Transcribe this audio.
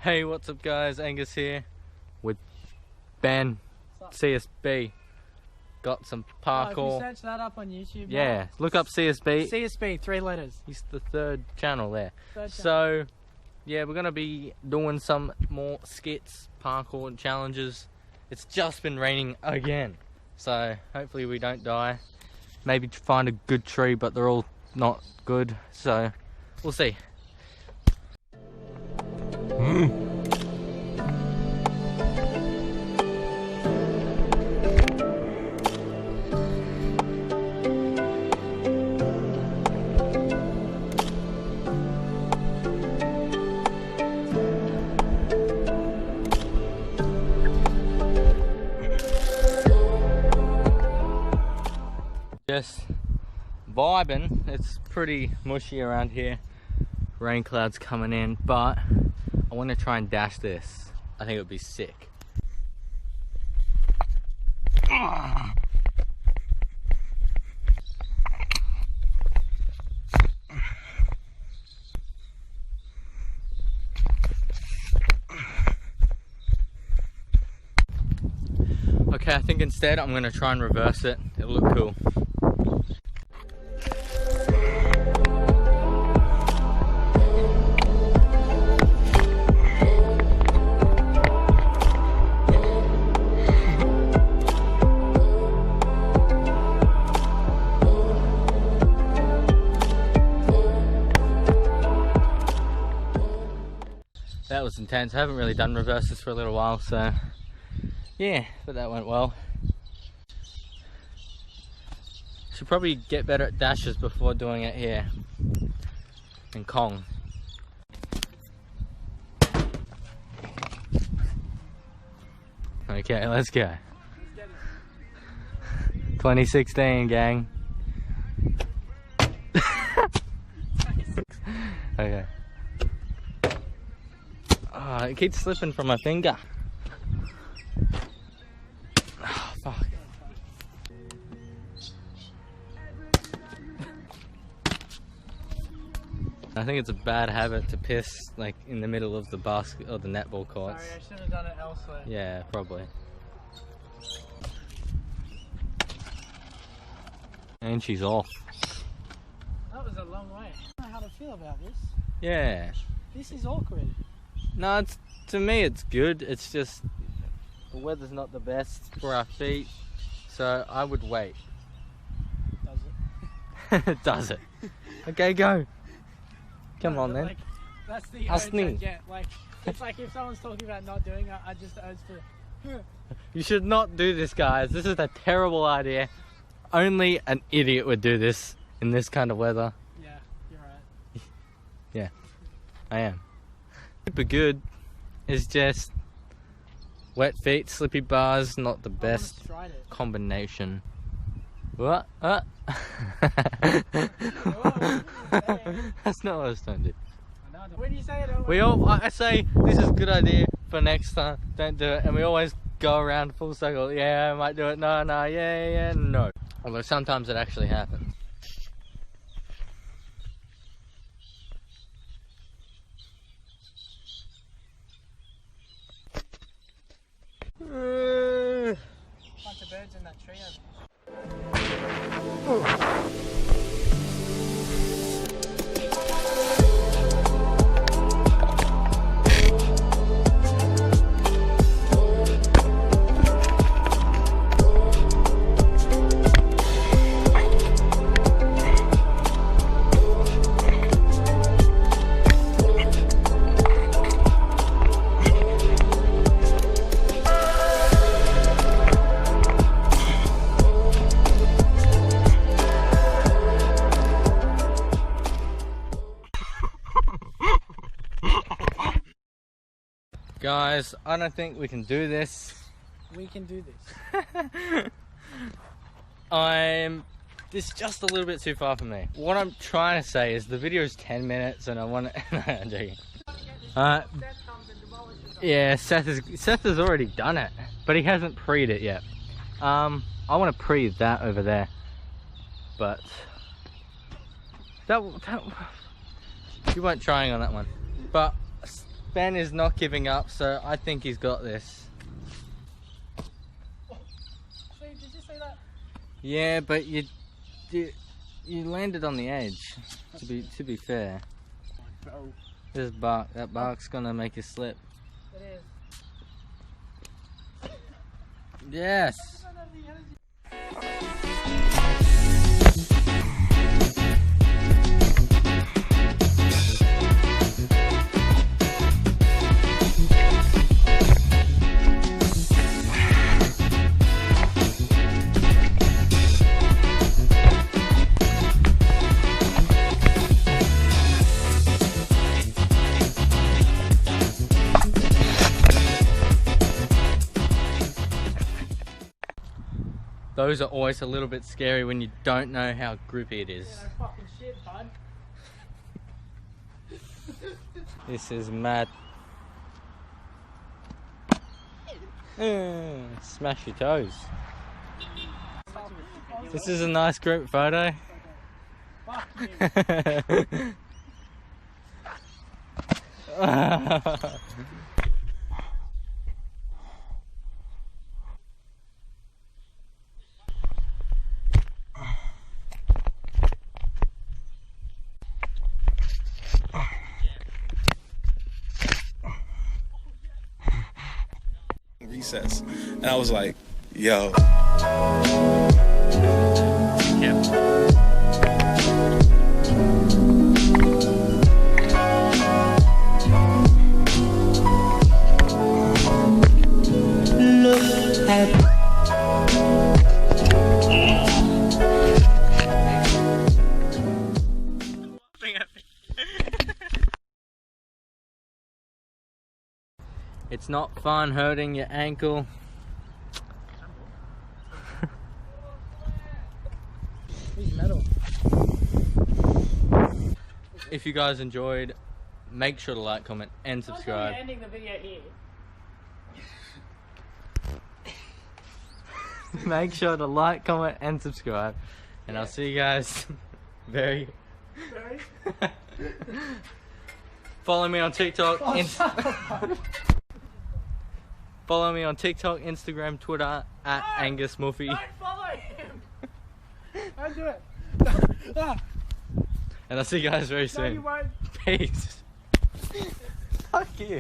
Hey, what's up guys? Angus here with Ben, CSB. Got some parkour. Oh, if you search that up on YouTube. Yeah, look up CSB. CSB, 3 letters. He's the third channel there. So, yeah, we're gonna be doing some more skits, parkour challenges. It's just been raining again, so hopefully we don't die. Maybe find a good tree, but they're all not good, so we'll see. Just vibing. It's pretty mushy around here. Rain clouds coming in, but I want to try and dash this. I think it would be sick. Okay, I think instead I'm going to try and reverse it. It'll look cool. That was intense. I haven't really done reverses for a little while, so yeah, but that went well. Should probably get better at dashes before doing it here in Kong. Okay, let's go. 2016, gang. Okay. Oh, it keeps slipping from my finger. Oh, fuck. I think it's a bad habit to piss like in the middle of the basket or the netball courts. Sorry, I should have done it elsewhere. Yeah, probably. And she's off. That was a long way. I don't know how to feel about this. Yeah. This is awkward. No, it's, to me it's good. It's just the weather's not the best for our feet, so I would wait. Does it? Does it? Okay, go. Come on then. Like, that's the urge I get. Like, it's like if someone's talking about not doing it, I just urge to. You should not do this, guys. This is a terrible idea. Only an idiot would do this in this kind of weather. Yeah, you're right. Yeah, I am. Super good. It's just wet feet, slippy bars, not the best combination. What? That's not what I was trying to do. When you say it, I say this is a good idea for next time. Don't do it, and we always go around full circle. Yeah, I might do it. No, yeah, no. Although sometimes it actually happens. Bunch of birds in that tree. Guys, I don't think we can do this. We can do this. This is just a little bit too far for me. What I'm trying to say is the video is 10 minutes and I want to... No, I'm joking. Yeah, Seth has already done it, but he hasn't pre'd it yet. I want to pre that over there, but that you weren't trying on that one. But Ben is not giving up, so I think he's got this. See, did you see that? Yeah, but you landed on the edge. To be fair, this bark, that bark's gonna make you slip. It is. Yes. Those are always a little bit scary when you don't know how grippy it is. Yeah, no fucking shit, bud. This is mad. Smash your toes. This is a nice group photo. Fuck you. Recess, and I was like, yo. It's not fun hurting your ankle. He's metal. If you guys enjoyed, make sure to like, comment, and subscribe. I'm ending the video here. Make sure to like, comment, and subscribe. And I'll see you guys very... Follow me on TikTok. Follow me on TikTok, Instagram, Twitter at Angus Muffy. Don't follow him. Don't do it. And I'll see you guys very No, soon. you won't. Peace. Fuck you.